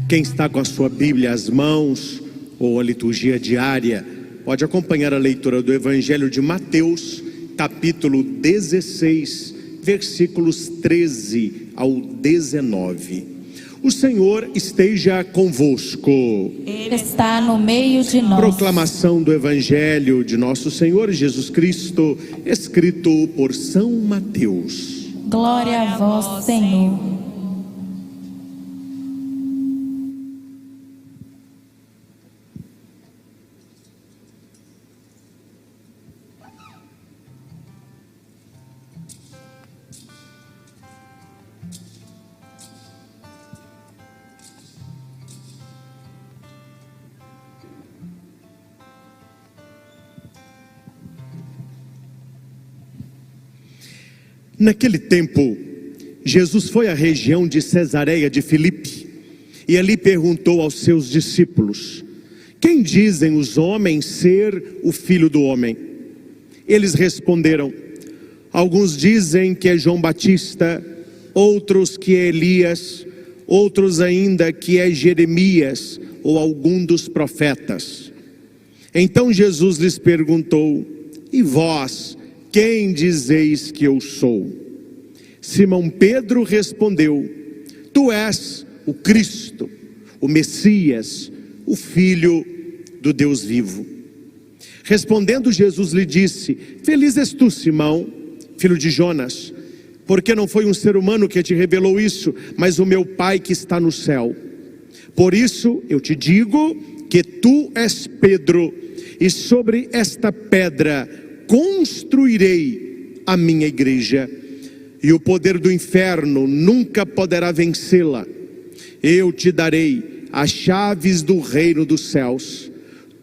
Quem está com a sua Bíblia às mãos, ou a liturgia diária, pode acompanhar a leitura do Evangelho de Mateus, capítulo 16, versículos 13 ao 19. O Senhor esteja convosco. Ele está no meio de nós. Proclamação do Evangelho de nosso Senhor Jesus Cristo, escrito por São Mateus. Glória a vós, Senhor. Naquele tempo, Jesus foi à região de Cesareia de Filipe e ali perguntou aos seus discípulos: quem dizem os homens ser o Filho do Homem? Eles responderam: alguns dizem que é João Batista, outros que é Elias, outros ainda que é Jeremias ou algum dos profetas. Então Jesus lhes perguntou: e vós, quem dizeis que eu sou? Simão Pedro respondeu: tu és o Cristo, o Messias, o Filho do Deus vivo. Respondendo Jesus lhe disse: feliz és tu, Simão, filho de Jonas, porque não foi um ser humano que te revelou isso, mas o meu Pai que está no céu. Por isso eu te digo que tu és Pedro, e sobre esta pedra construirei a minha igreja, e o poder do inferno nunca poderá vencê-la. Eu te darei as chaves do reino dos céus.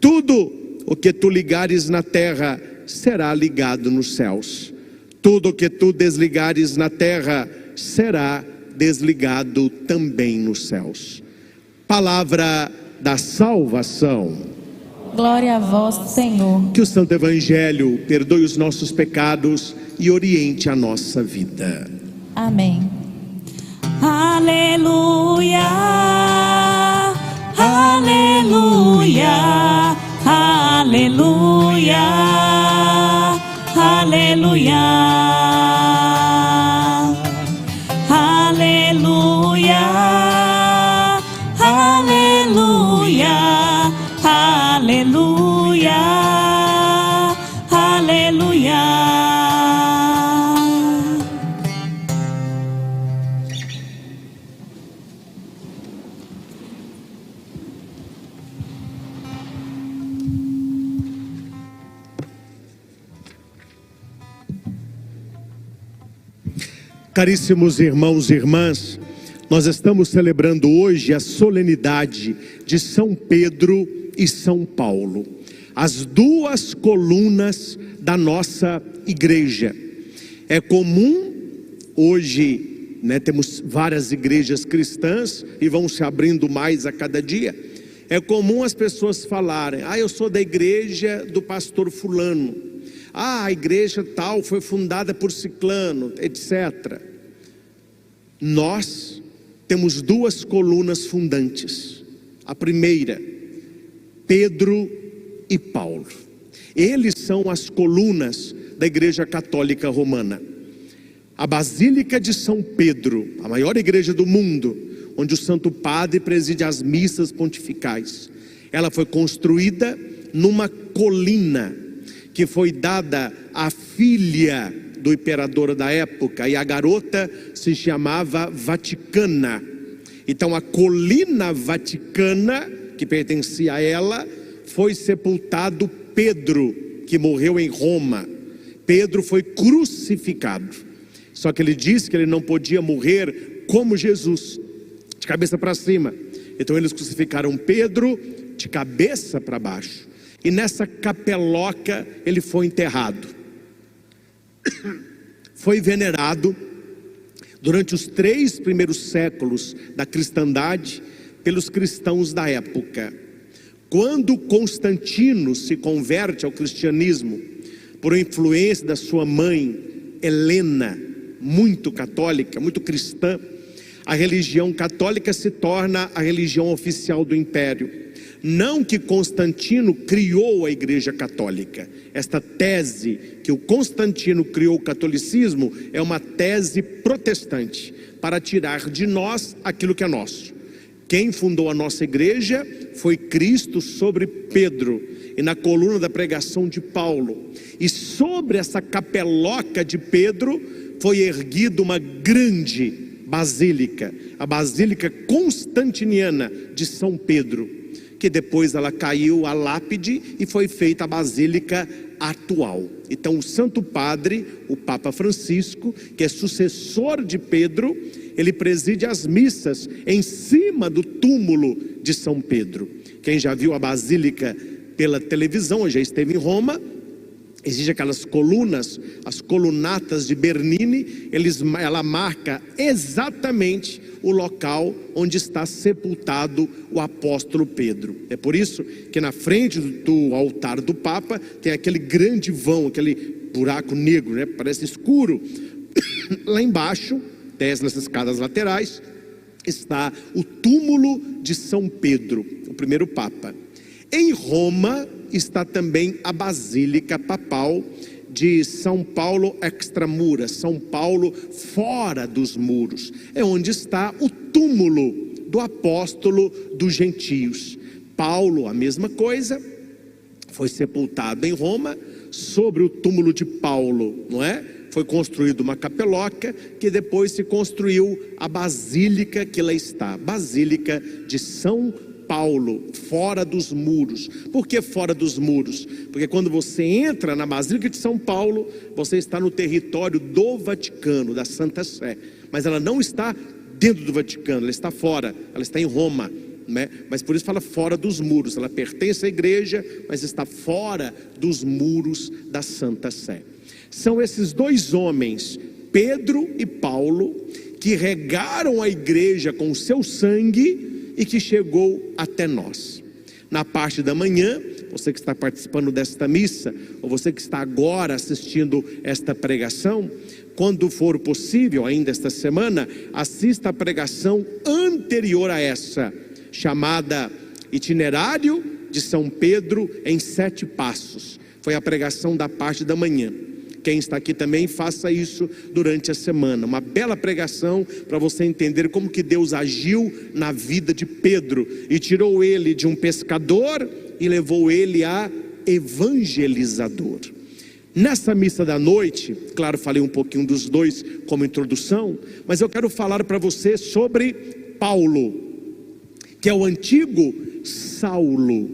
Tudo o que tu ligares na terra será ligado nos céus. Tudo o que tu desligares na terra será desligado também nos céus. Palavra da salvação. Glória a vós, Senhor. Que o Santo Evangelho perdoe os nossos pecados e oriente a nossa vida. Amém. Aleluia, aleluia, aleluia, aleluia, aleluia, aleluia, aleluia, aleluia. Caríssimos irmãos e irmãs, nós estamos celebrando hoje a solenidade de São Pedro e São Paulo, as duas colunas da nossa igreja. É comum hoje, temos várias igrejas cristãs e vão se abrindo mais a cada dia. É comum as pessoas falarem: eu sou da igreja do pastor fulano, a igreja tal foi fundada por ciclano, etc. Nós temos duas colunas fundantes. A primeira, Pedro e Paulo. Eles são as colunas da Igreja Católica Romana. A Basílica de São Pedro, a maior igreja do mundo, onde o Santo Padre preside as missas pontificais, ela foi construída numa colina que foi dada à filha do imperador da época, e a garota se chamava Vaticana. Então a colina Vaticana, que pertencia a ela, foi sepultado Pedro, que morreu em Roma. Pedro foi crucificado, só que ele disse que ele não podia morrer como Jesus, de cabeça para cima. Então eles crucificaram Pedro de cabeça para baixo, e nessa capeloca ele foi enterrado. Foi venerado durante os 3 primeiros séculos da cristandade pelos cristãos da época. Quando Constantino se converte ao cristianismo, por influência da sua mãe Helena, muito católica, muito cristã, a religião católica se torna a religião oficial do império. Não que Constantino criou a Igreja Católica. Esta tese que o Constantino criou o catolicismo é uma tese protestante, para tirar de nós aquilo que é nosso. Quem fundou a nossa igreja foi Cristo sobre Pedro, e na coluna da pregação de Paulo. E sobre essa capeloca de Pedro foi erguida uma grande basílica, a Basílica Constantiniana de São Pedro, que depois ela caiu a lápide e foi feita a basílica atual. Então o Santo Padre, o Papa Francisco, que é sucessor de Pedro, ele preside as missas em cima do túmulo de São Pedro. Quem já viu a basílica pela televisão, já esteve em Roma, existem aquelas colunas, as colunatas de Bernini, ela marca exatamente o local onde está sepultado o apóstolo Pedro. É por isso que na frente do altar do Papa tem aquele grande vão, aquele buraco negro, né? Parece escuro. Lá embaixo, nessas escadas laterais, está o túmulo de São Pedro, o primeiro Papa. Em Roma está também a Basílica Papal de São Paulo Extramuras, São Paulo fora dos muros. É onde está o túmulo do apóstolo dos gentios. Paulo, a mesma coisa, foi sepultado em Roma. Sobre o túmulo de Paulo, não é? Foi construída uma capeloca, que depois se construiu a basílica que lá está, Basílica de São Paulo, fora dos muros. Por que fora dos muros? Porque quando você entra na Basílica de São Paulo, você está no território do Vaticano, da Santa Sé, mas ela não está dentro do Vaticano, ela está fora, ela está em Roma, né? Mas por isso fala fora dos muros. Ela pertence à igreja, mas está fora dos muros da Santa Sé. São esses dois homens, Pedro e Paulo, que regaram a igreja com o seu sangue e que chegou até nós. Na parte da manhã, você que está participando desta missa, ou você que está agora assistindo esta pregação, quando for possível, ainda esta semana, assista a pregação anterior a essa, chamada Itinerário de São Pedro em 7 passos. Foi a pregação da parte da manhã. Quem está aqui também, faça isso durante a semana. Uma bela pregação para você entender como que Deus agiu na vida de Pedro e tirou ele de um pescador e levou ele a evangelizador. Nessa missa da noite, claro, falei um pouquinho dos dois como introdução, mas eu quero falar para você sobre Paulo, que é o antigo Saulo.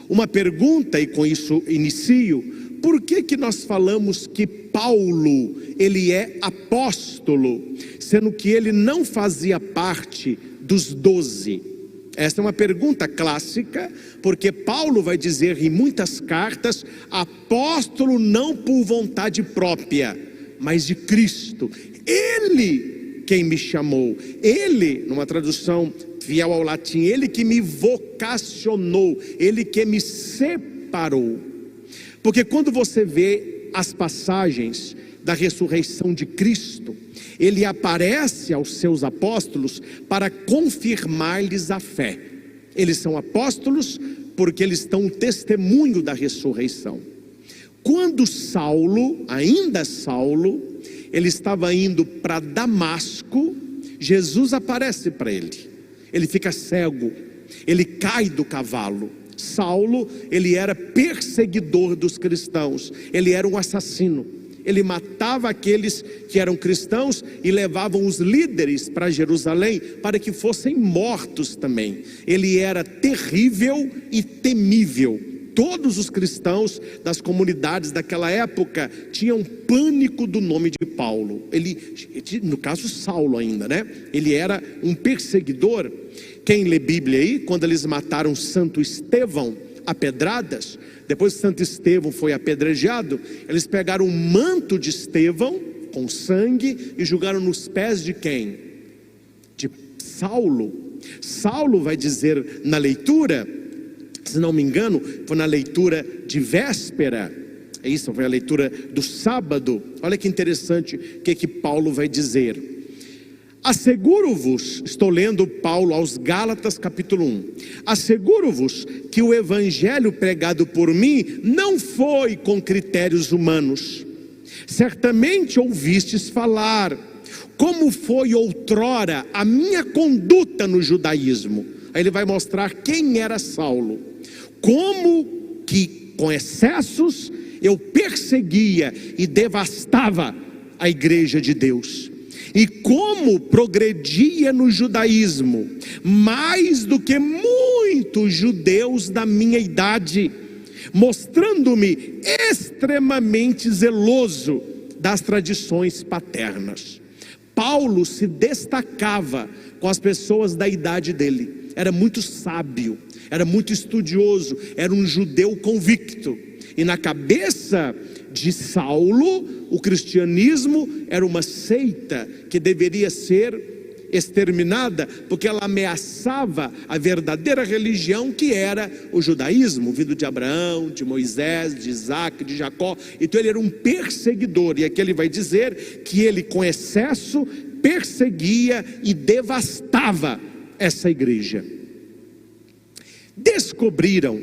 Uma pergunta, e com isso inicio: por que nós falamos que Paulo, ele é apóstolo, sendo que ele não fazia parte dos 12? Essa é uma pergunta clássica, porque Paulo vai dizer em muitas cartas: apóstolo não por vontade própria, mas de Cristo. Ele quem me chamou, ele, numa tradução fiel ao latim, ele que me vocacionou, ele que me separou. Porque quando você vê as passagens da ressurreição de Cristo, ele aparece aos seus apóstolos para confirmar-lhes a fé. Eles são apóstolos porque eles dão o testemunho da ressurreição. Quando Saulo, ainda Saulo, ele estava indo para Damasco, Jesus aparece para ele. Ele fica cego, ele cai do cavalo. Saulo, ele era perseguidor dos cristãos, ele era um assassino. Ele matava aqueles que eram cristãos e levavam os líderes para Jerusalém para que fossem mortos também. Ele era terrível e temível. Todos os cristãos das comunidades daquela época tinham pânico do nome de Paulo. Ele, no caso Saulo ainda, né? Ele era um perseguidor. Quem lê Bíblia aí, quando eles mataram Santo Estevão a pedradas, depois que Santo Estevão foi apedrejado, eles pegaram o manto de Estevão com sangue e jogaram nos pés de quem? De Saulo. Saulo vai dizer na leitura, se não me engano, foi na leitura de véspera, é isso, foi a leitura do sábado. Olha que interessante o que Paulo vai dizer. asseguro-vos, estou lendo Paulo aos Gálatas capítulo 1, asseguro-vos que o evangelho pregado por mim não foi com critérios humanos. Certamente ouvistes falar como foi outrora a minha conduta no judaísmo. Aí ele vai mostrar quem era Saulo, como que com excessos eu perseguia e devastava a igreja de Deus, e como progredia no judaísmo mais do que muitos judeus da minha idade, mostrando-me extremamente zeloso das tradições paternas. Paulo se destacava com as pessoas da idade dele, era muito sábio, era muito estudioso, era um judeu convicto. E na cabeça de Saulo, o cristianismo era uma seita que deveria ser exterminada, porque ela ameaçava a verdadeira religião, que era o judaísmo, vindo de Abraão, de Moisés, de Isaac, de Jacó. Então ele era um perseguidor, e aqui ele vai dizer que ele com excesso perseguia e devastava essa igreja. Descobriram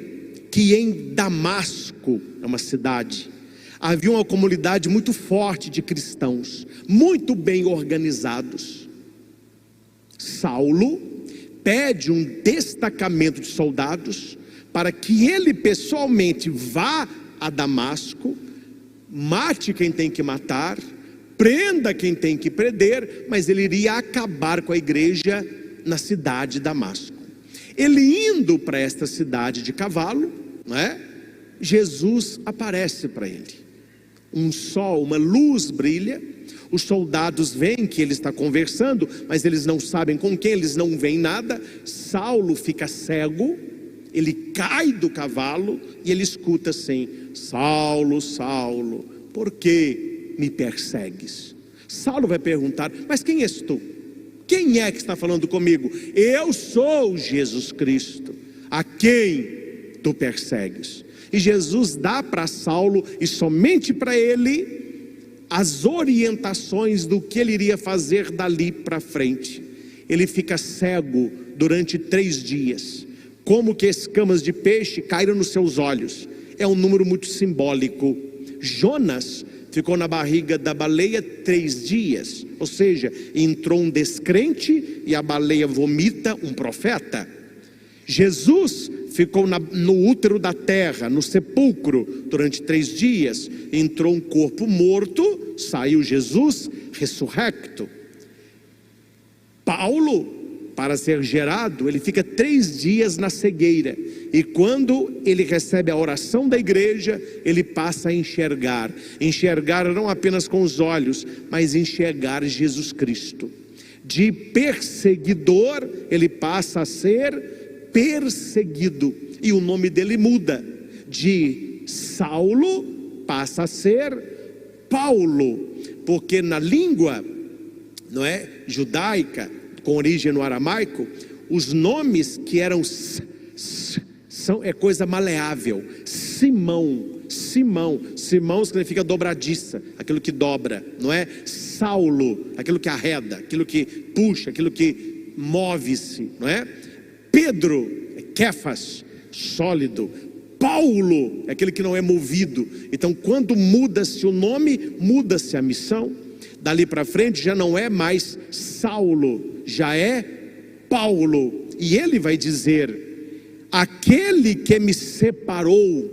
que em Damasco, é uma cidade, havia uma comunidade muito forte de cristãos, muito bem organizados. Saulo pede um destacamento de soldados para que ele pessoalmente vá a Damasco, mate quem tem que matar, prenda quem tem que prender, mas ele iria acabar com a igreja na cidade de Damasco. Ele indo para esta cidade de cavalo, não é? Jesus aparece para ele. Um sol, uma luz brilha. Os soldados veem que ele está conversando, mas eles não sabem com quem, eles não veem nada. Saulo fica cego, ele cai do cavalo e ele escuta assim: Saulo, Saulo, por que me persegues? Saulo vai perguntar: mas quem és tu? Quem é que está falando comigo? Eu sou Jesus Cristo, a quem tu persegues. E Jesus dá para Saulo, e somente para ele, as orientações do que ele iria fazer dali para frente. Ele fica cego durante 3 dias, como que escamas de peixe caíram nos seus olhos. É um número muito simbólico. Jonas ficou na barriga da baleia 3 dias, ou seja, entrou um descrente e a baleia vomita um profeta. Jesus ficou no útero da terra, no sepulcro, durante 3 dias, entrou um corpo morto, saiu Jesus ressurrecto. Paulo, para ser gerado, ele fica 3 dias na cegueira, e quando ele recebe a oração da igreja, ele passa a enxergar não apenas com os olhos, mas enxergar Jesus Cristo. De perseguidor, ele passa a ser perseguido, e o nome dele muda, de Saulo passa a ser Paulo, porque na língua, não é, judaica, com origem no aramaico, os nomes que eram é coisa maleável. Simão significa dobradiça, aquilo que dobra, não é? Saulo, aquilo que arreda, aquilo que puxa, aquilo que move-se, não é? Pedro é Kéfas, sólido. Paulo é aquele que não é movido. Então, quando muda-se o nome, muda-se a missão. Dali para frente já não é mais Saulo, já é Paulo. E ele vai dizer: aquele que me separou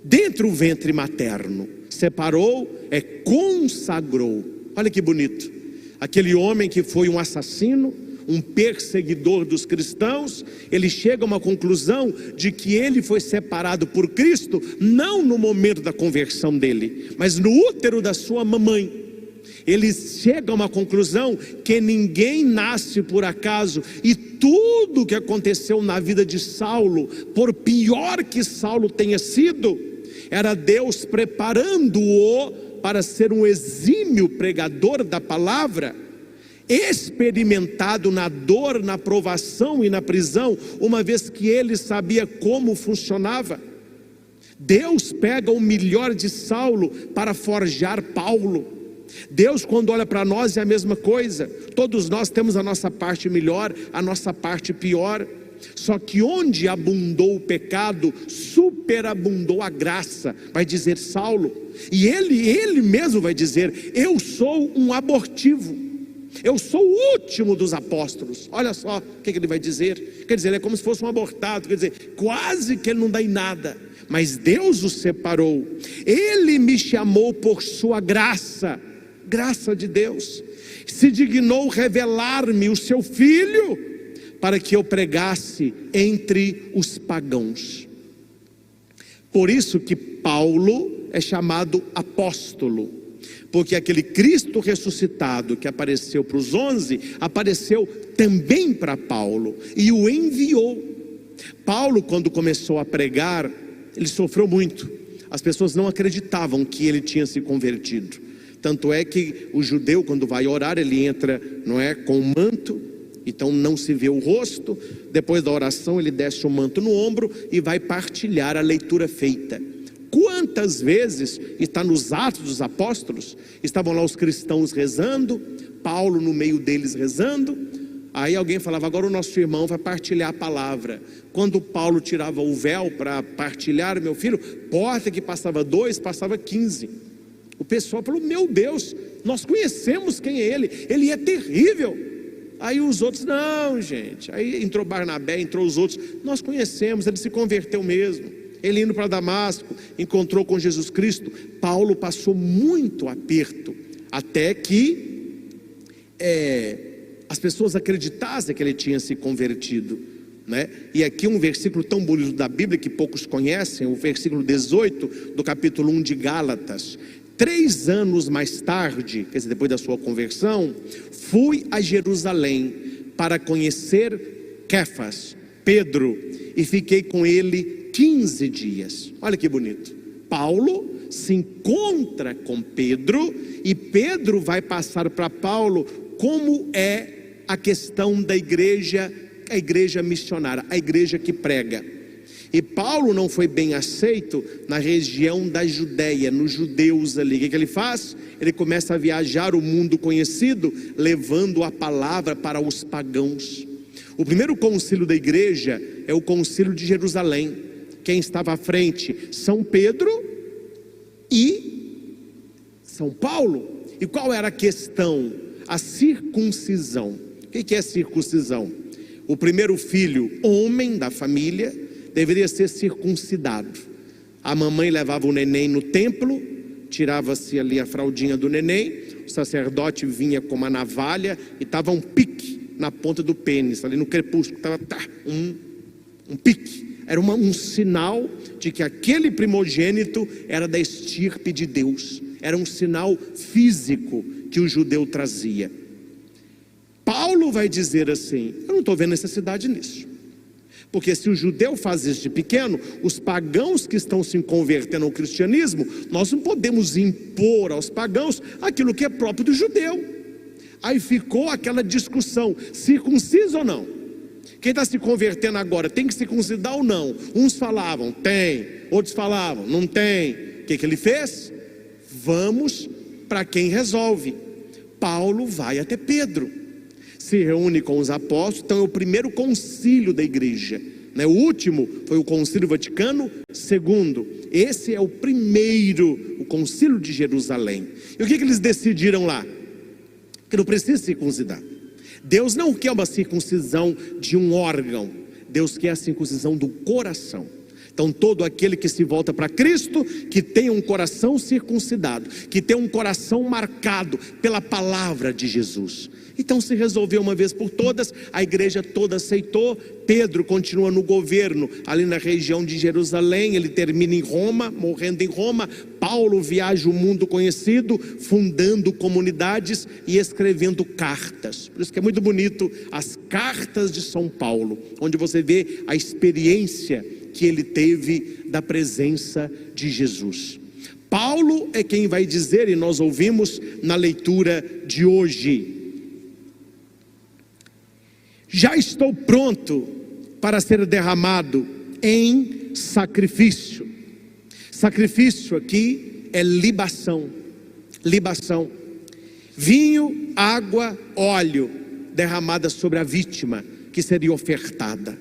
dentro do ventre materno, separou é consagrou. Olha que bonito. Aquele homem que foi um assassino, um perseguidor dos cristãos, ele chega a uma conclusão de que ele foi separado por Cristo, não no momento da conversão dele, mas no útero da sua mamãe. Ele chega a uma conclusão que ninguém nasce por acaso, e tudo que aconteceu na vida de Saulo, por pior que Saulo tenha sido, era Deus preparando-o para ser um exímio pregador da palavra, experimentado na dor, na provação e na prisão, uma vez que ele sabia como funcionava. Deus pega o melhor de Saulo para forjar Paulo. Deus, quando olha para nós, é a mesma coisa. Todos nós temos a nossa parte melhor, a nossa parte pior. Só que onde abundou o pecado, superabundou a graça, vai dizer Saulo. E ele mesmo vai dizer: eu sou um abortivo, eu sou o último dos apóstolos. Olha só o que ele vai dizer. Quer dizer, ele é como se fosse um abortado, quer dizer, quase que ele não dá em nada. Mas Deus o separou, Ele me chamou por sua graça, graça de Deus, se dignou revelar-me o seu Filho, para que eu pregasse entre os pagãos. Por isso que Paulo é chamado apóstolo, porque aquele Cristo ressuscitado que apareceu para os 11, apareceu também para Paulo, e o enviou. Paulo, quando começou a pregar, ele sofreu muito. As pessoas não acreditavam que ele tinha se convertido. Tanto é que o judeu, quando vai orar, ele entra, não é, com um manto, então não se vê o rosto. Depois da oração ele desce o manto no ombro e vai partilhar a leitura feita. Quantas vezes, está nos Atos dos Apóstolos, estavam lá os cristãos rezando, Paulo no meio deles rezando. Aí alguém falava: agora o nosso irmão vai partilhar a palavra. Quando Paulo tirava o véu para partilhar, meu filho, porta que passava 2, passava 15. O pessoal falou: meu Deus, nós conhecemos quem é ele é terrível. Aí os outros: não, gente. Aí entrou Barnabé, entrou os outros: nós conhecemos, ele se converteu mesmo. Ele indo para Damasco, encontrou com Jesus Cristo. Paulo passou muito aperto, até que as pessoas acreditassem que ele tinha se convertido, né? E aqui um versículo tão bonito da Bíblia que poucos conhecem, o versículo 18 do capítulo 1 de Gálatas. 3 anos mais tarde, quer dizer, depois da sua conversão, fui a Jerusalém para conhecer Kéfas, Pedro, e fiquei com ele 15 dias. Olha que bonito. Paulo se encontra com Pedro, e Pedro vai passar para Paulo como é a questão da igreja, a igreja missionária, a igreja que prega. E Paulo não foi bem aceito na região da Judéia, nos judeus ali. O que ele faz? Ele começa a viajar o mundo conhecido, levando a palavra para os pagãos. O primeiro concílio da igreja é o concílio de Jerusalém. Quem estava à frente? São Pedro e São Paulo. E qual era a questão? A circuncisão. O que é circuncisão? O primeiro filho, homem da família, deveria ser circuncidado. A mamãe levava o neném no templo, tirava-se ali a fraldinha do neném, o sacerdote vinha com uma navalha e estava um pique na ponta do pênis, ali no crepúsculo, estava um pique. Era um sinal de que aquele primogênito era da estirpe de Deus. Era um sinal físico que o judeu trazia. Paulo vai dizer assim: eu não estou vendo necessidade nisso. Porque se o judeu faz isso de pequeno, os pagãos que estão se convertendo ao cristianismo, nós não podemos impor aos pagãos aquilo que é próprio do judeu. Aí ficou aquela discussão: circunciso ou não? Quem está se convertendo agora tem que circuncidar ou não? Uns falavam tem, outros falavam não tem. O que ele fez? Vamos para quem resolve. Paulo vai até Pedro, se reúne com os apóstolos. Então é o primeiro concílio da igreja, né? O último foi o concílio Vaticano II. Esse é o primeiro, o concílio de Jerusalém. E o que eles decidiram lá? Que não precisa circuncidar. Deus não quer uma circuncisão de um órgão, Deus quer a circuncisão do coração. Então todo aquele que se volta para Cristo, que tem um coração circuncidado, que tem um coração marcado pela palavra de Jesus. Então se resolveu uma vez por todas, a igreja toda aceitou. Pedro continua no governo, ali na região de Jerusalém, ele termina em Roma, morrendo em Roma. Paulo viaja o mundo conhecido, fundando comunidades e escrevendo cartas. Por isso que é muito bonito as cartas de São Paulo, onde você vê a experiência que ele teve da presença de Jesus. Paulo é quem vai dizer, e nós ouvimos na leitura de hoje: já estou pronto para ser derramado em sacrifício. Sacrifício aqui é libação. Libação. vinho, água, óleo, derramada sobre a vítima que seria ofertada.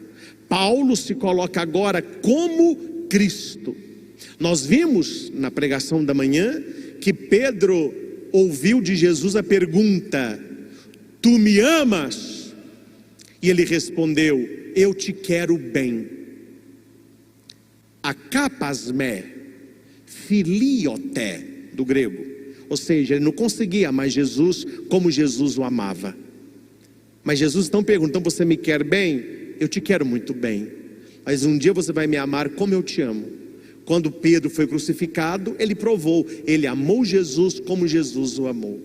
Paulo se coloca agora como Cristo. Nós vimos na pregação da manhã que Pedro ouviu de Jesus a pergunta: tu me amas? E ele respondeu: eu te quero bem. Akapasmé, filioté, do grego. Ou seja, ele não conseguia amar Jesus como Jesus o amava. Mas Jesus então pergunta: então você me quer bem? Eu te quero muito bem, mas um dia você vai me amar como eu te amo. Quando Pedro foi crucificado, ele provou, ele amou Jesus como Jesus o amou.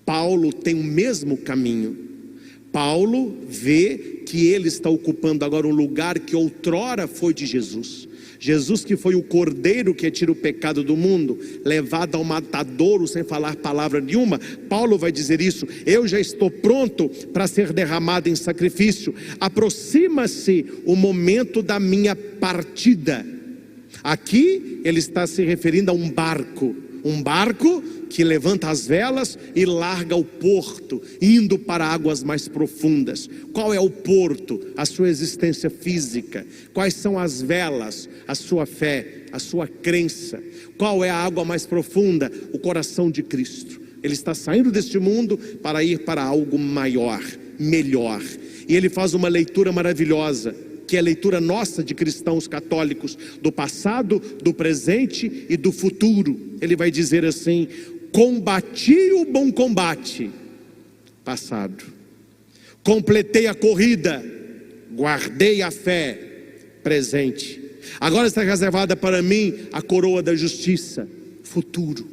Paulo tem o mesmo caminho. Paulo vê que ele está ocupando agora um lugar que outrora foi de Jesus. Jesus, que foi o cordeiro que tira o pecado do mundo, levado ao matadouro sem falar palavra nenhuma. Paulo vai dizer isso: eu já estou pronto para ser derramado em sacrifício. Aproxima-se o momento da minha partida. Aqui ele está se referindo a um barco que levanta as velas e larga o porto, indo para águas mais profundas. Qual é o porto? A sua existência física. Quais são as velas? A sua fé, a sua crença. Qual é a água mais profunda? O coração de Cristo. Ele está saindo deste mundo para ir para algo maior, melhor. E ele faz uma leitura maravilhosa, que é a leitura nossa de cristãos católicos, do passado, do presente e do futuro. Ele vai dizer assim: combati o bom combate, passado. Completei a corrida, guardei a fé, presente. Agora está reservada para mim a coroa da justiça, futuro.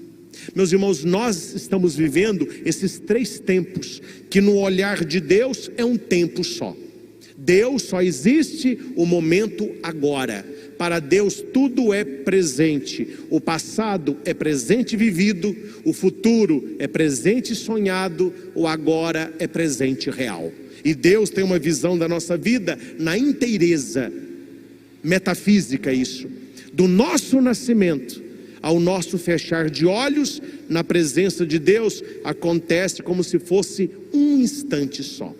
Meus irmãos, nós estamos vivendo esses 3 tempos, que no olhar de Deus é um tempo só. Deus só existe o momento agora. Para Deus tudo é presente. O passado é presente vivido, o futuro é presente sonhado, o agora é presente real. E Deus tem uma visão da nossa vida na inteireza, metafísica isso, do nosso nascimento ao nosso fechar de olhos na presença de Deus, acontece como se fosse um instante só.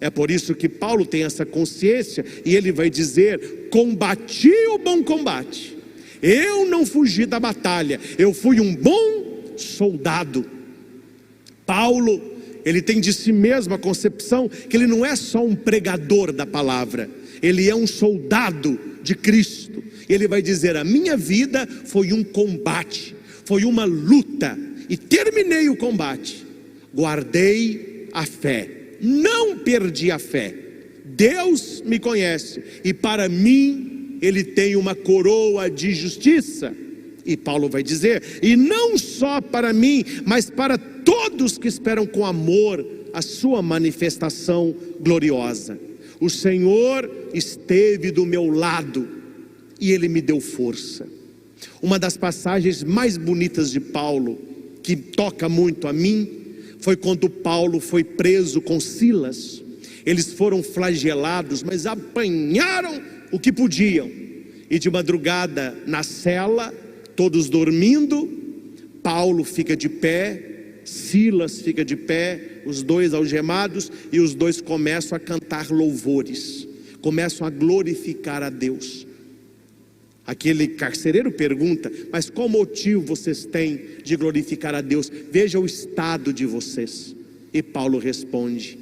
É por isso que Paulo tem essa consciência e ele vai dizer: combati o bom combate, eu não fugi da batalha, eu fui um bom soldado. Paulo, ele tem de si mesmo a concepção que ele não é só um pregador da palavra, ele é um soldado de Cristo. Ele vai dizer: a minha vida foi um combate, foi uma luta, e terminei o combate, guardei a fé, não perdi a fé. Deus me conhece e para mim Ele tem uma coroa de justiça. E Paulo vai dizer: e não só para mim, mas para todos que esperam com amor a sua manifestação gloriosa. O Senhor esteve do meu lado e Ele me deu força. Uma das passagens mais bonitas de Paulo, que toca muito a mim, foi quando Paulo foi preso com Silas. Eles foram flagelados, mas apanharam o que podiam. E de madrugada na cela, todos dormindo, Paulo fica de pé, Silas fica de pé, os dois algemados, e os dois começam a cantar louvores, começam a glorificar a Deus. Aquele carcereiro pergunta: mas qual motivo vocês têm de glorificar a Deus? Veja o estado de vocês. E Paulo responde: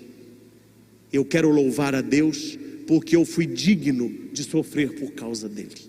eu quero louvar a Deus porque eu fui digno de sofrer por causa dele.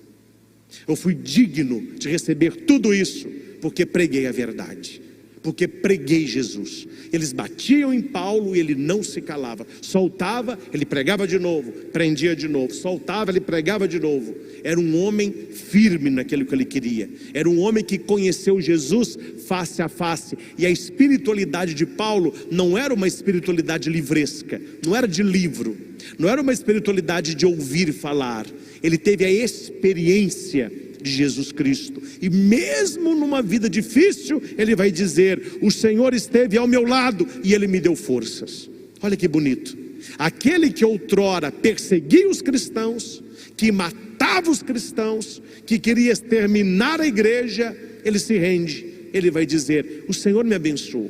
Eu fui digno de receber tudo isso porque preguei a verdade, porque preguei Jesus. Eles batiam em Paulo e ele não se calava. Soltava, ele pregava de novo, prendia de novo. Soltava, ele pregava de novo. Era um homem firme naquilo que ele queria. Era um homem que conheceu Jesus face a face. E a espiritualidade de Paulo não era uma espiritualidade livresca, não era de livro, não era uma espiritualidade de ouvir falar. Ele teve a experiência de Jesus Cristo, e mesmo numa vida difícil, ele vai dizer: o Senhor esteve ao meu lado e Ele me deu forças. Olha que bonito. Aquele que outrora perseguia os cristãos, que matava os cristãos, que queria exterminar a igreja, ele se rende. Ele vai dizer: o Senhor me abençoou,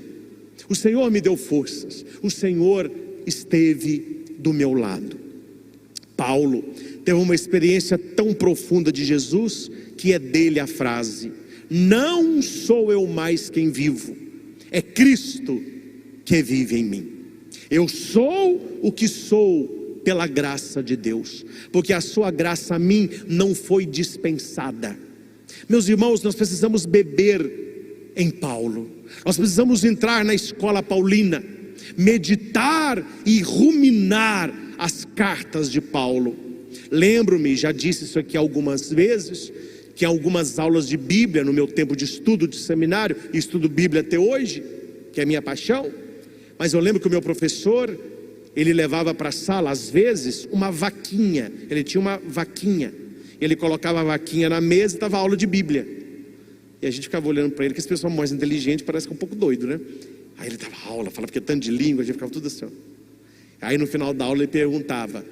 O Senhor me deu forças, o Senhor esteve do meu lado. Paulo teve uma experiência tão profunda de Jesus, que é dele a frase: não sou eu mais quem vivo, é Cristo que vive em mim. Eu sou o que sou pela graça de Deus, porque a sua graça a mim não foi dispensada. Meus irmãos, nós precisamos beber em Paulo, nós precisamos entrar na escola paulina, meditar e ruminar as cartas de Paulo. Lembro-me, já disse isso aqui algumas vezes, que algumas aulas de Bíblia no meu tempo de estudo de seminário, e estudo Bíblia até hoje, que é a minha paixão, mas eu lembro que o meu professor, ele levava para a sala às vezes uma vaquinha. Ele tinha uma vaquinha, ele colocava a vaquinha na mesa e estava aula de Bíblia, e a gente ficava olhando para ele, que esse pessoal mais inteligente parece que é um pouco doido, né? Aí ele dava aula, falava porque tanto de língua, a gente ficava tudo assim, ó. Aí no final da aula ele perguntava: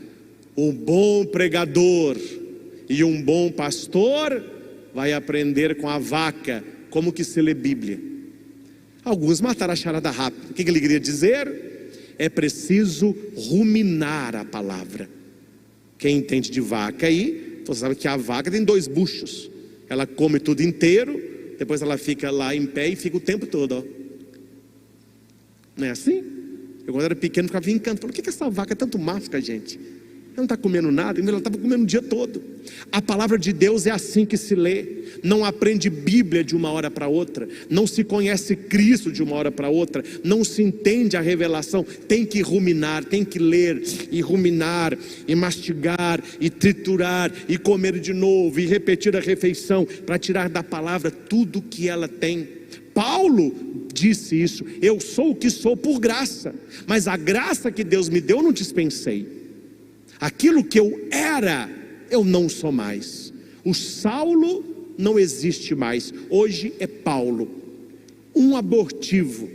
um bom pregador e um bom pastor vai aprender com a vaca como que se lê Bíblia. Alguns mataram a charada rápido. O que ele queria dizer? É preciso ruminar a palavra. Quem entende de vaca aí, você sabe que a vaca tem 2 buchos. Ela come tudo inteiro, depois ela fica lá em pé e fica o tempo todo, ó. Não é assim? Eu quando era pequeno ficava encantado. Falei: por que essa vaca é tanto masca, gente? Ela não está comendo nada, ela estava comendo o dia todo. A palavra de Deus é assim que se lê. Não aprende Bíblia de uma hora para outra, não se conhece Cristo de uma hora para outra, não se entende a revelação. Tem que ruminar, tem que ler e ruminar, e mastigar, e triturar, e comer de novo, e repetir a refeição, para tirar da palavra tudo que ela tem. Paulo disse isso: eu sou o que sou por graça, mas a graça que Deus me deu eu não dispensei. Aquilo que eu era, eu não sou mais. O Saulo não existe mais. Hoje é Paulo, um abortivo,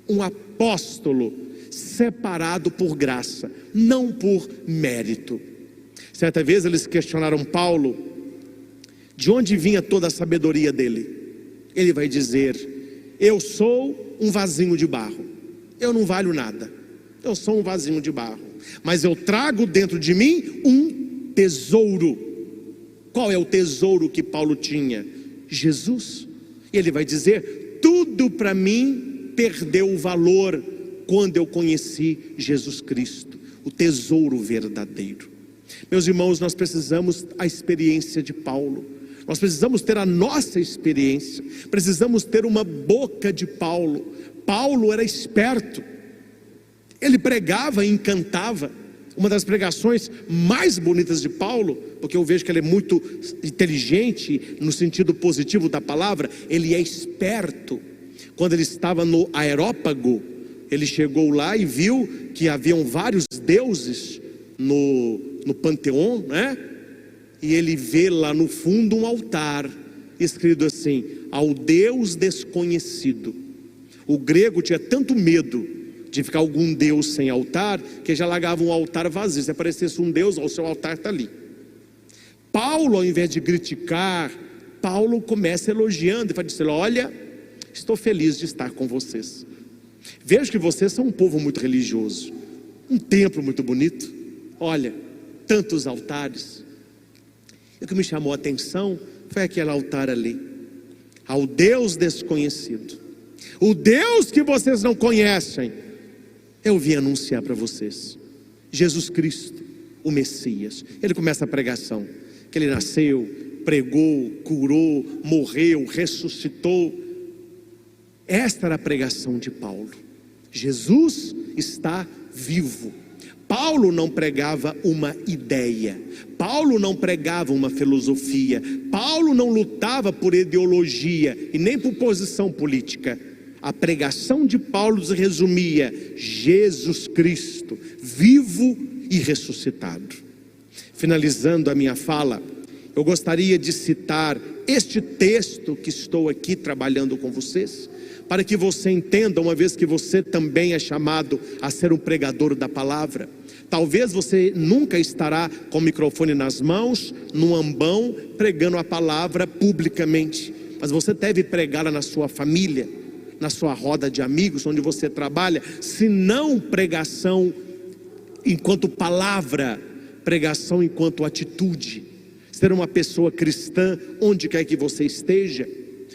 um apóstolo separado por graça, não por mérito. Certa vez eles questionaram Paulo de onde vinha toda a sabedoria dele. Ele vai dizer: eu sou um vasinho de barro, eu não valho nada, eu sou um vasinho de barro, mas eu trago dentro de mim um tesouro. Qual é o tesouro que Paulo tinha? Jesus. E ele vai dizer: tudo para mim perdeu o valor quando eu conheci Jesus Cristo, o tesouro verdadeiro. Meus irmãos, nós precisamos a experiência de Paulo, nós precisamos ter a nossa experiência, precisamos ter uma boca de Paulo. Paulo era esperto, ele pregava e encantava. Uma das pregações mais bonitas de Paulo, porque eu vejo que ele é muito inteligente no sentido positivo da palavra, ele é esperto. Quando ele estava no Areópago, ele chegou lá e viu que haviam vários deuses no panteão, né? E ele vê lá no fundo um altar escrito assim: ao Deus desconhecido. O grego tinha tanto medo de ficar algum Deus sem altar, que já largava um altar vazio. Se aparecesse um Deus, o seu altar está ali. Paulo, ao invés de criticar, Paulo começa elogiando e vai dizer: olha, estou feliz de estar com vocês. Vejo que vocês são um povo muito religioso, um templo muito bonito. Olha, tantos altares. E o que me chamou a atenção foi aquele altar ali, ao Deus desconhecido, o Deus que vocês não conhecem. Eu vim anunciar para vocês Jesus Cristo, o Messias. Ele começa a pregação, que ele nasceu, pregou, curou, morreu, ressuscitou. Esta era a pregação de Paulo. Jesus está vivo. Paulo não pregava uma ideia, Paulo não pregava uma filosofia, Paulo não lutava por ideologia e nem por posição política. A pregação de Paulo se resumia: Jesus Cristo, vivo e ressuscitado. Finalizando a minha fala, eu gostaria de citar este texto que estou aqui trabalhando com vocês, para que você entenda, uma vez que você também é chamado a ser um pregador da palavra. Talvez você nunca estará com o microfone nas mãos, num ambão, pregando a palavra publicamente, mas você deve pregá-la na sua família, na sua roda de amigos, onde você trabalha, se não pregação enquanto palavra, pregação enquanto atitude. Ser uma pessoa cristã onde quer que você esteja,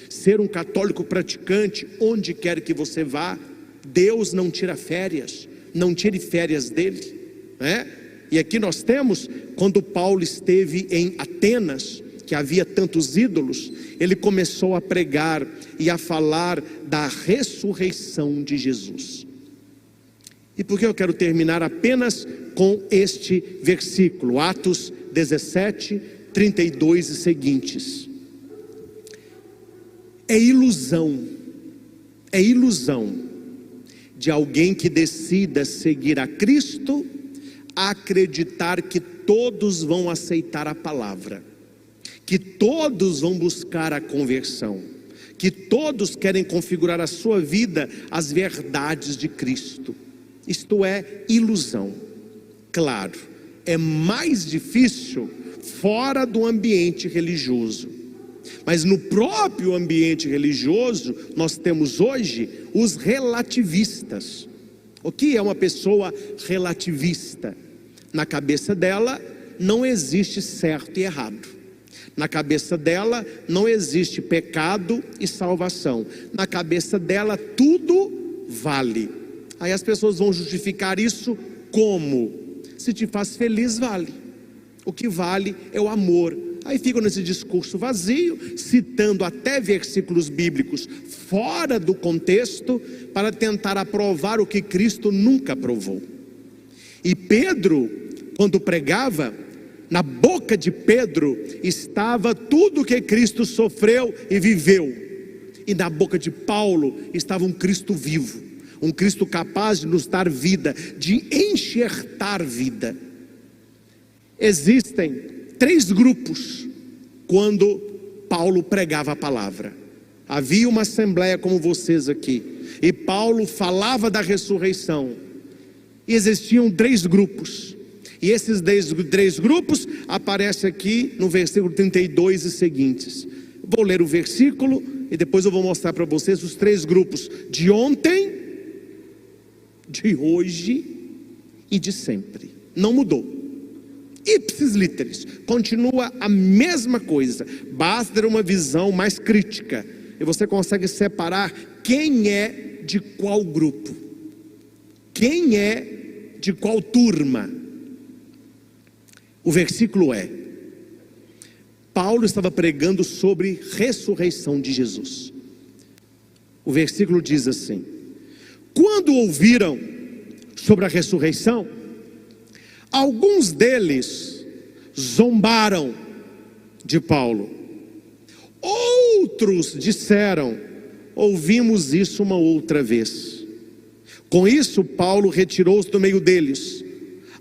ser um católico praticante onde quer que você vá. Deus não tira férias, não tire férias dele, né? E aqui nós temos, quando Paulo esteve em Atenas, que havia tantos ídolos, ele começou a pregar e a falar da ressurreição de Jesus. E por que eu quero terminar apenas com este versículo, Atos 17, 32 e seguintes. É ilusão de alguém que decida seguir a Cristo, acreditar que todos vão aceitar a palavra, que todos vão buscar a conversão, que todos querem configurar a sua vida às verdades de Cristo. Isto é ilusão. Claro, é mais difícil fora do ambiente religioso, mas no próprio ambiente religioso nós temos hoje os relativistas. O que é uma pessoa relativista? Na cabeça dela não existe certo e errado, na cabeça dela não existe pecado e salvação, na cabeça dela tudo vale. Aí as pessoas vão justificar isso como? Se te faz feliz, vale. O que vale é o amor. Aí ficam nesse discurso vazio, citando até versículos bíblicos fora do contexto, para tentar aprovar o que Cristo nunca aprovou. E Pedro, quando pregava, na boca de Pedro estava tudo que Cristo sofreu e viveu. E na boca de Paulo estava um Cristo vivo, um Cristo capaz de nos dar vida, de enxertar vida. Existem 3 grupos quando Paulo pregava a palavra. Havia uma assembleia como vocês aqui, e Paulo falava da ressurreição, e existiam 3 grupos, e esses 3 grupos aparecem aqui no versículo 32 e seguintes. Vou ler o versículo e depois eu vou mostrar para vocês os 3 grupos de ontem, de hoje e de sempre. Não mudou. Ipsis literis, continua a mesma coisa, basta ter uma visão mais crítica e você consegue separar quem é de qual grupo, quem é de qual turma. O versículo é: Paulo estava pregando sobre ressurreição de Jesus. O versículo diz assim: quando ouviram sobre a ressurreição, alguns deles zombaram de Paulo. Outros disseram: ouvimos isso uma outra vez. Com isso, Paulo retirou-se do meio deles.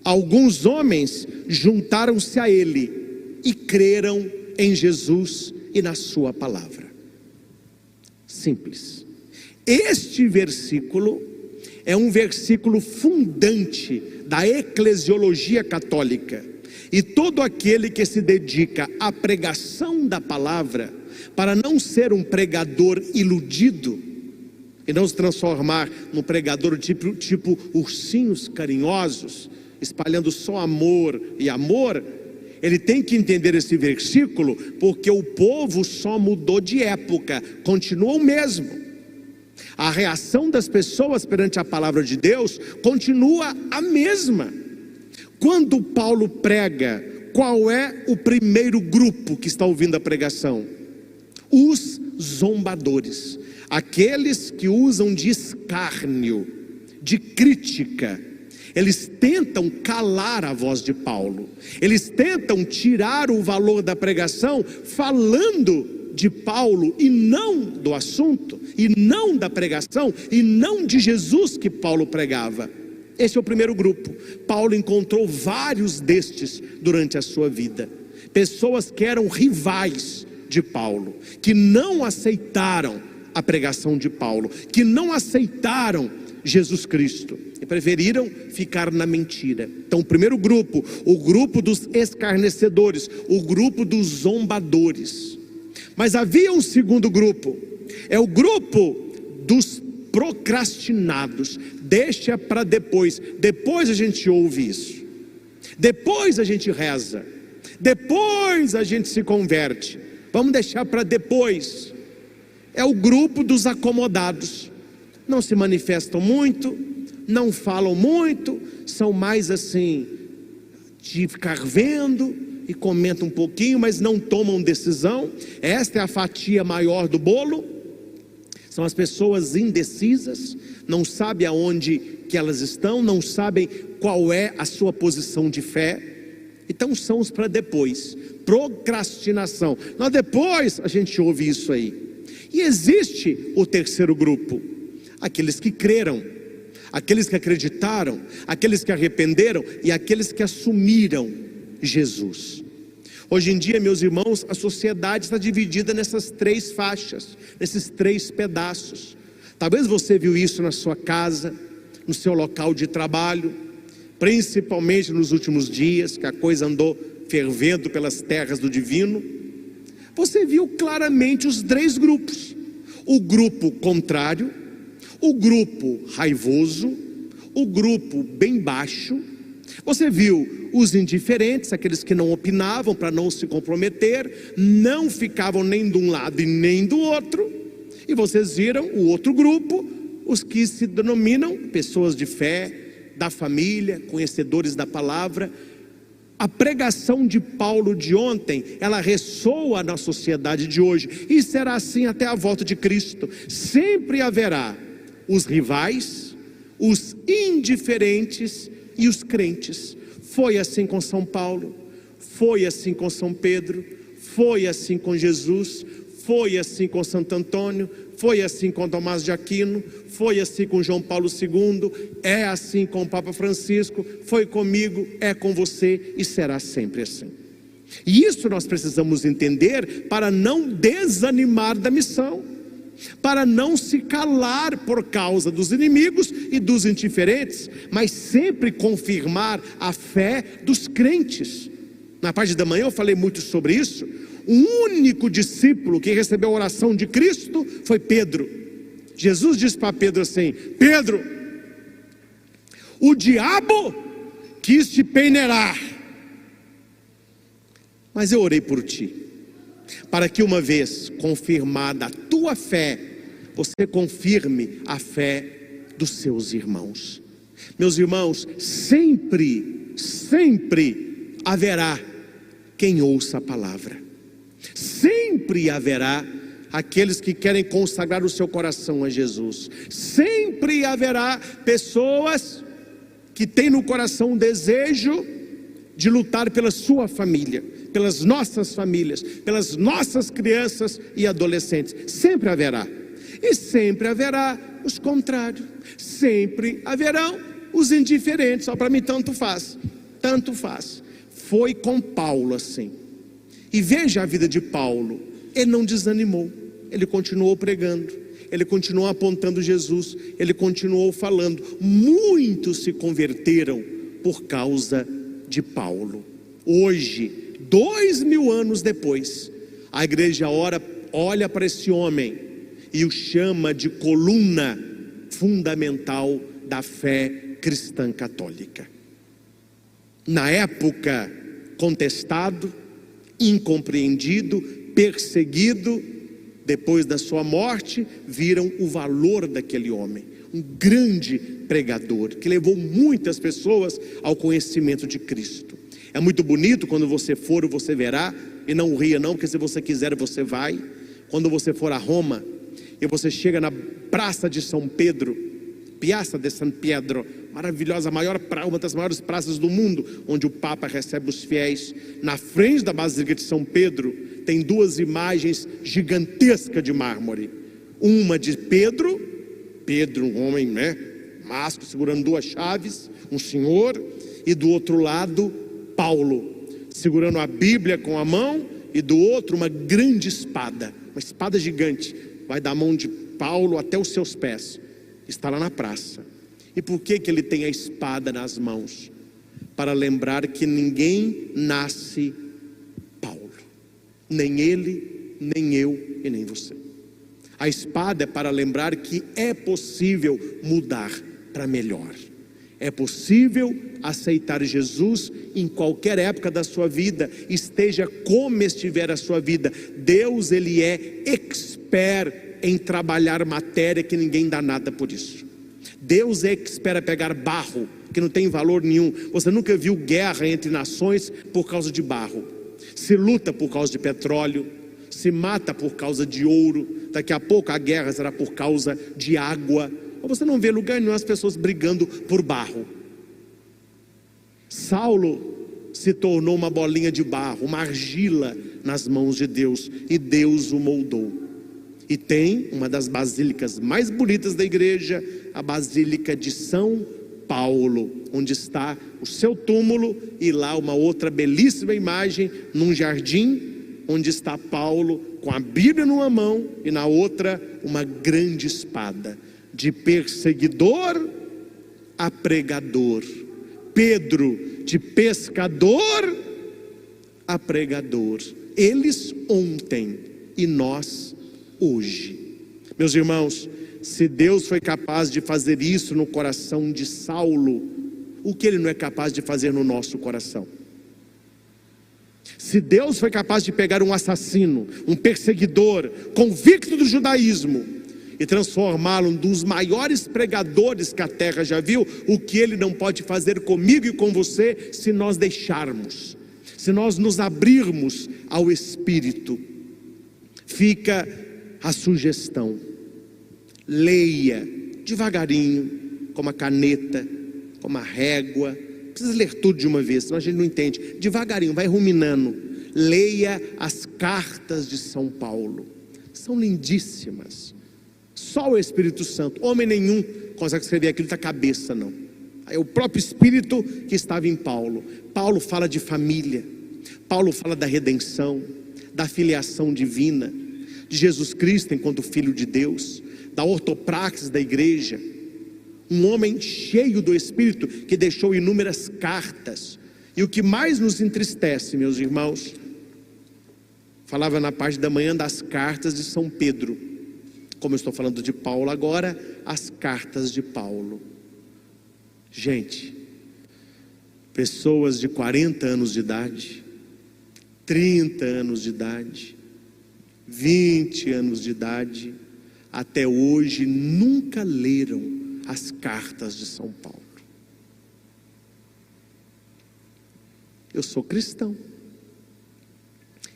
Alguns homens juntaram-se a ele e creram em Jesus e na sua palavra. Simples. Este versículo é um versículo fundante da eclesiologia católica, e todo aquele que se dedica à pregação da palavra, para não ser um pregador iludido e não se transformar num pregador tipo ursinhos carinhosos, espalhando só amor e amor, ele tem que entender esse versículo, porque o povo só mudou de época, continua o mesmo. A reação das pessoas perante a palavra de Deus continua a mesma. Quando Paulo prega, qual é o primeiro grupo que está ouvindo a pregação? Os zombadores, aqueles que usam de escárnio, de crítica. Eles tentam calar a voz de Paulo, eles tentam tirar o valor da pregação falando de Paulo e não do assunto, e não da pregação, e não de Jesus que Paulo pregava. Esse é o primeiro grupo. Paulo encontrou vários destes durante a sua vida, pessoas que eram rivais de Paulo, que não aceitaram a pregação de Paulo, que não aceitaram Jesus Cristo e preferiram ficar na mentira. Então o primeiro grupo, o grupo dos escarnecedores, o grupo dos zombadores. Mas havia um segundo grupo, é o grupo dos procrastinados. Deixa para depois. Depois a gente ouve isso. Depois a gente reza. Depois a gente se converte. Vamos deixar para depois. É o grupo dos acomodados. Não se manifestam muito, não falam muito, são mais assim, de ficar vendo e comentam um pouquinho, mas não tomam decisão. Esta é a fatia maior do bolo. São as pessoas indecisas, não sabem aonde que elas estão, não sabem qual é a sua posição de fé. Então são os para depois. Procrastinação. Mas depois a gente ouve isso aí. E existe o terceiro grupo, aqueles que creram, aqueles que acreditaram, aqueles que arrependeram e aqueles que assumiram Jesus. Hoje em dia, meus irmãos, a sociedade está dividida nessas três faixas, nesses três pedaços. Talvez você viu isso na sua casa, no seu local de trabalho, principalmente nos últimos dias, que a coisa andou fervendo pelas terras do divino. Você viu claramente os três grupos: o grupo contrário, o grupo raivoso, o grupo bem baixo. Você viu os indiferentes, aqueles que não opinavam para não se comprometer, não ficavam nem de um lado e nem do outro. E vocês viram o outro grupo, os que se denominam pessoas de fé, da família, conhecedores da palavra. A pregação de Paulo de ontem, ela ressoa na sociedade de hoje, e será assim até a volta de Cristo. Sempre haverá os rivais, os indiferentes e os crentes. Foi assim com São Paulo, foi assim com São Pedro, foi assim com Jesus, foi assim com Santo Antônio, foi assim com Tomás de Aquino, foi assim com João Paulo II, é assim com o Papa Francisco, foi comigo, é com você e será sempre assim. E isso nós precisamos entender para não desanimar da missão, para não se calar por causa dos inimigos e dos indiferentes, mas sempre confirmar a fé dos crentes. Na parte da manhã eu falei muito sobre isso. O único discípulo que recebeu a oração de Cristo foi Pedro. Jesus disse para Pedro assim: Pedro, o diabo quis te peneirar, mas eu orei por ti, para que uma vez confirmada a tua fé, você confirme a fé dos seus irmãos. Meus irmãos, sempre haverá quem ouça a palavra. Sempre haverá aqueles que querem consagrar o seu coração a Jesus. Sempre haverá pessoas que têm no coração um desejo de lutar pela sua família, pelas nossas famílias, pelas nossas crianças e adolescentes. Sempre haverá. E sempre haverá os contrários. Sempre haverão os indiferentes. Só para mim tanto faz. Tanto faz. Foi com Paulo assim. E veja a vida de Paulo. Ele não desanimou. Ele continuou pregando. Ele continuou apontando Jesus. Ele continuou falando. Muitos se converteram por causa de Paulo. Hoje, 2000 anos depois, a igreja olha para esse homem e o chama de coluna fundamental da fé cristã católica. Na época, contestado, incompreendido, perseguido, depois da sua morte, viram o valor daquele homem, um grande pregador, que levou muitas pessoas ao conhecimento de Cristo. É muito bonito quando você for, você verá, e não ria não, porque se você quiser você vai. Quando você for a Roma, e você chega na Praça de São Pedro, Piazza de San Pietro, maravilhosa, uma das maiores praças do mundo, onde o Papa recebe os fiéis. Na frente da Basílica de São Pedro, tem duas imagens gigantescas de mármore. Uma de Pedro, um homem, másculo, segurando duas chaves, um senhor, e do outro lado, Paulo, segurando a Bíblia com a mão, e do outro uma grande espada, uma espada gigante, vai da mão de Paulo até os seus pés, está lá na praça. E por que ele tem a espada nas mãos? Para lembrar que ninguém nasce Paulo, nem ele, nem eu e nem você. A A espada é para lembrar que é possível mudar para melhor. É possível aceitar Jesus em qualquer época da sua vida, esteja como estiver a sua vida. Deus, Ele é expert em trabalhar matéria que ninguém dá nada por isso. Deus é expert em pegar barro que não tem valor nenhum. Você nunca viu guerra entre nações por causa de barro. Se luta por causa de petróleo, se mata por causa de ouro. Daqui a pouco a guerra será por causa de água. Você não vê lugar nenhum as pessoas brigando por barro. Saulo se tornou uma bolinha de barro, uma argila nas mãos de Deus, e Deus o moldou. E tem uma das basílicas mais bonitas da igreja, a Basílica de São Paulo, onde está o seu túmulo, e lá uma outra belíssima imagem num jardim, onde está Paulo com a Bíblia numa mão e na outra uma grande espada. De perseguidor a pregador. Pedro, de pescador a pregador. Eles ontem e nós hoje. Meus irmãos, se Deus foi capaz de fazer isso no coração de Saulo, o que Ele não é capaz de fazer no nosso coração? Se Deus foi capaz de pegar um assassino, um perseguidor, convicto do judaísmo, e transformá-lo num dos maiores pregadores que a terra já viu, o que Ele não pode fazer comigo e com você, se nós deixarmos, se nós nos abrirmos ao Espírito. Fica a sugestão: leia devagarinho, com uma caneta, com uma régua. Não precisa ler tudo de uma vez, senão a gente não entende. Devagarinho, vai ruminando. Leia as cartas de São Paulo, são lindíssimas. Só o Espírito Santo, homem nenhum consegue escrever aquilo da cabeça, não. É o próprio Espírito que estava em Paulo. Paulo fala de família, Paulo fala da redenção, da filiação divina, de Jesus Cristo enquanto Filho de Deus, da ortopraxis da igreja. Um homem cheio do Espírito que deixou inúmeras cartas. E o que mais nos entristece, meus irmãos, falava na parte da manhã das cartas de São Pedro. Como eu estou falando de Paulo agora, as cartas de Paulo. Gente, pessoas de 40 anos de idade, 30 anos de idade, 20 anos de idade, até hoje nunca leram as cartas de São Paulo. Eu sou cristão,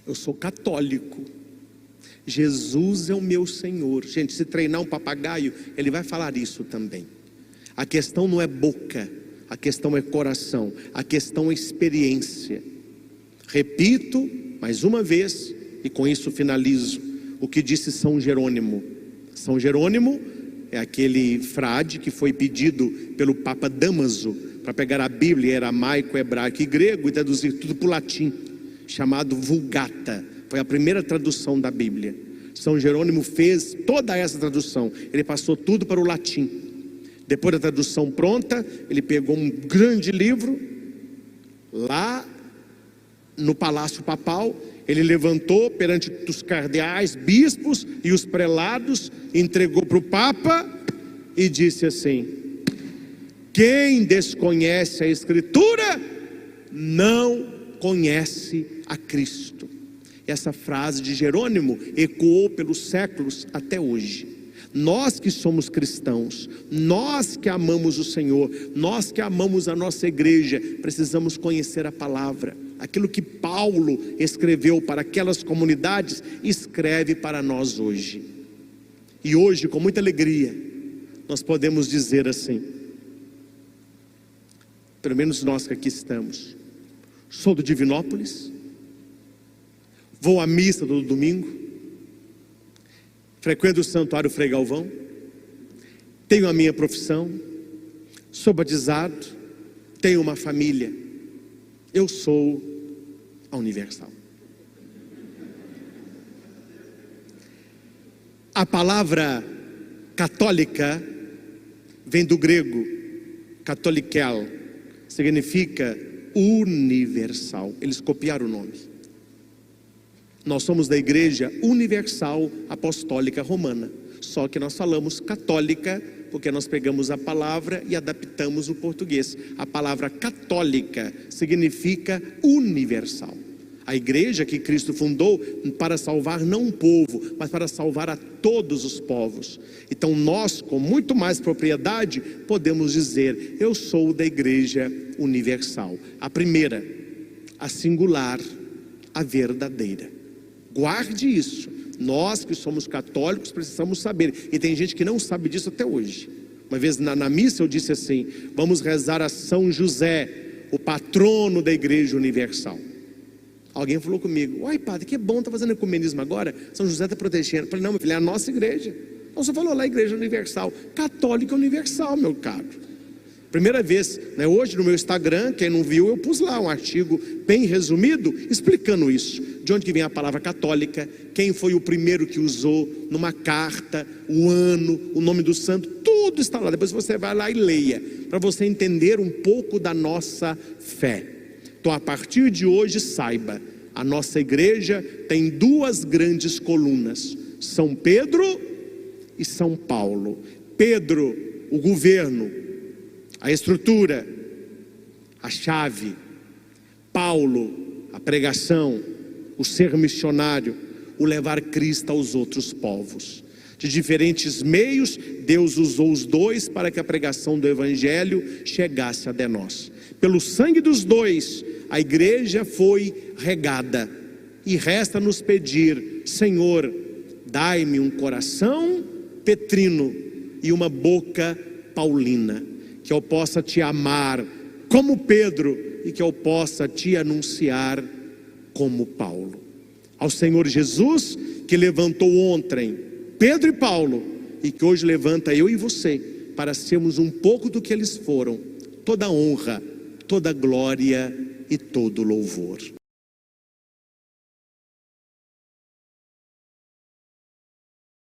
eu sou católico, Jesus é o meu Senhor. Gente, se treinar um papagaio, ele vai falar isso também. A questão não é boca, a questão é coração, a questão é experiência. Repito mais uma vez, e com isso finalizo, o que disse São Jerônimo. São Jerônimo é aquele frade que foi pedido pelo Papa Damaso para pegar a Bíblia em aramaico, hebraico e grego e traduzir tudo para o latim, chamado Vulgata. Foi a primeira tradução da Bíblia. São Jerônimo fez toda essa tradução. Ele passou tudo para o latim. Depois da tradução pronta, ele pegou um grande livro. Lá no Palácio Papal, ele levantou perante os cardeais, bispos e os prelados, entregou para o Papa e disse assim: quem desconhece a Escritura, não conhece a Cristo. Essa frase de Jerônimo ecoou pelos séculos até hoje. Nós que somos cristãos, nós que amamos o Senhor, nós que amamos a nossa igreja, precisamos conhecer a palavra. Aquilo que Paulo escreveu para aquelas comunidades, escreve para nós hoje. E hoje, com muita alegria, nós podemos dizer assim, pelo menos nós que aqui estamos: sou do Divinópolis, vou à missa todo domingo, frequento o Santuário Frei Galvão, tenho a minha profissão, sou batizado, tenho uma família. Eu sou a Universal. A palavra católica vem do grego catholikel, significa universal. Eles copiaram o nome. Nós somos da Igreja Universal Apostólica Romana. Só que nós falamos católica, porque nós pegamos a palavra e adaptamos o português. A palavra católica significa universal. A igreja que Cristo fundou para salvar não um povo, mas para salvar a todos os povos. Então nós, com muito mais propriedade, podemos dizer: eu sou da igreja universal. A primeira, a singular, a verdadeira. Guarde isso. Nós que somos católicos precisamos saber. E tem gente que não sabe disso até hoje. Uma vez na missa eu disse assim: vamos rezar a São José, o patrono da igreja universal. Alguém falou comigo: uai, padre, que bom, está fazendo ecumenismo agora, São José está protegendo. Eu falei: não, meu filho, é a nossa igreja. Então você falou lá, igreja universal, católica universal, meu caro. Primeira vez, né, hoje no meu Instagram, quem não viu, eu pus lá um artigo bem resumido, explicando isso. De onde que vem a palavra católica, quem foi o primeiro que usou, numa carta, o ano, o nome do santo, tudo está lá. Depois você vai lá e leia, para você entender um pouco da nossa fé. Então a partir de hoje saiba, a nossa igreja tem duas grandes colunas: São Pedro e São Paulo. Pedro, o governo, a estrutura, a chave. Paulo, a pregação, o ser missionário, o levar Cristo aos outros povos. De diferentes meios, Deus usou os dois para que a pregação do Evangelho chegasse até nós. Pelo sangue dos dois, a igreja foi regada. E resta nos pedir: Senhor, dai-me um coração petrino e uma boca paulina, que eu possa te amar como Pedro e que eu possa te anunciar como Paulo. Ao Senhor Jesus, que levantou ontem Pedro e Paulo, e que hoje levanta eu e você, para sermos um pouco do que eles foram, toda honra, toda glória e todo louvor.